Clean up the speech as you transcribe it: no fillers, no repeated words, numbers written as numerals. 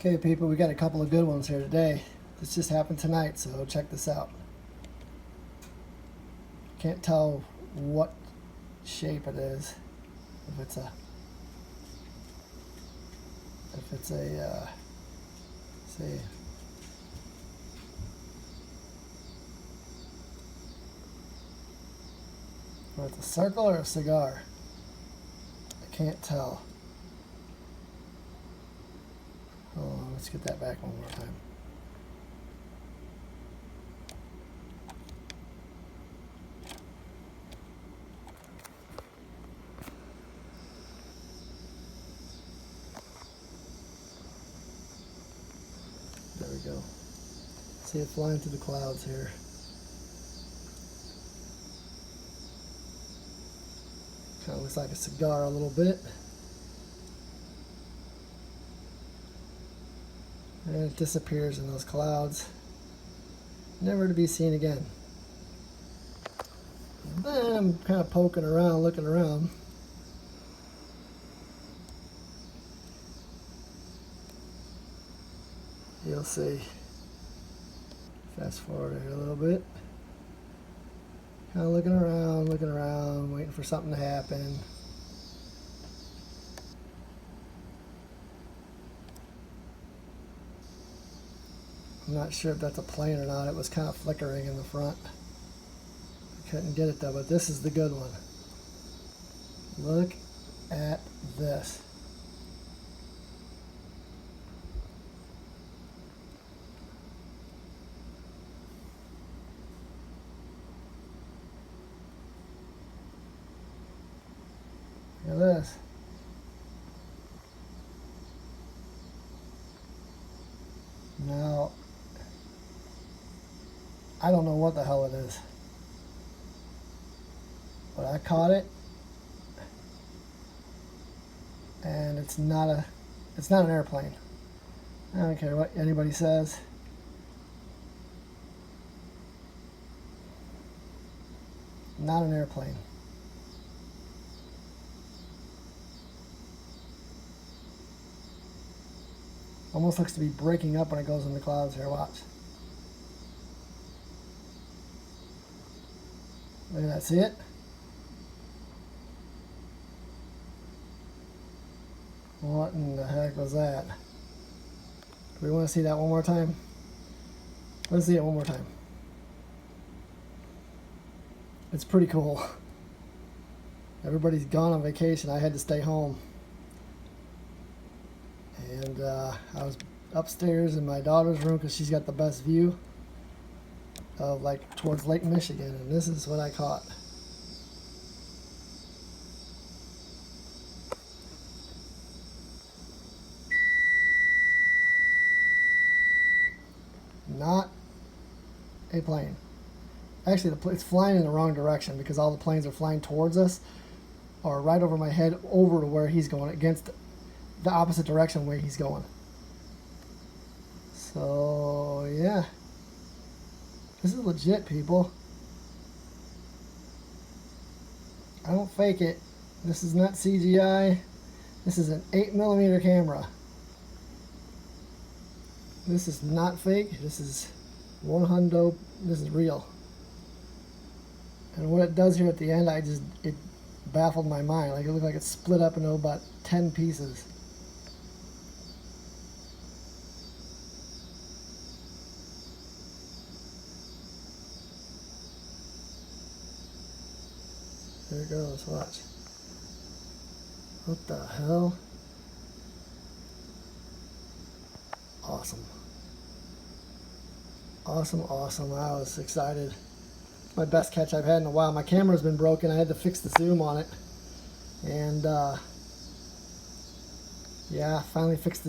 Okay, people, we got a couple of good ones here today. This just happened tonight, so check this out. Can't tell what shape it is. If it's a see, whether it's a circle or a cigar. I can't tell. Hold on, let's get that back one more time. There we go. See it flying through the clouds here. Kind of looks like a cigar a little bit. And it disappears in those clouds, never to be seen again. Then I'm kind of poking around, looking around. You'll see. Fast forward here a little bit. Kind of looking around, waiting for something to happen. I'm not sure if that's a plane or not. It was kind of flickering in the front. I couldn't get it though, but this is the good one. Look at this. Look at this. Now, I don't know what the hell it is, but I caught it, and it's not an airplane. I don't care what anybody says. Not an airplane. Almost looks to be breaking up when it goes in the clouds here. Watch. Look at that. See it? What in the heck was that? Do we want to see that one more time? Let's see it one more time. It's pretty cool. Everybody's gone on vacation. I had to stay home. And I was upstairs in my daughter's room because she's got the best view of like towards Lake Michigan, and this is what I caught. Not a plane. Actually, it's flying in the wrong direction because all the planes are flying towards us or right over my head over to where he's going, against the opposite direction where he's going. So yeah, this is legit, people. I don't fake it. This is not CGI. This is an 8mm camera. This is not fake. This is 100. This is real. And what it does here at the end, it baffled my mind. Like, it looked like it split up into about 10 pieces. There it goes, watch. What the hell? Awesome. Awesome, awesome. I was excited. It's my best catch I've had in a while. My camera's been broken. I had to fix the zoom on it. And yeah, finally fixed the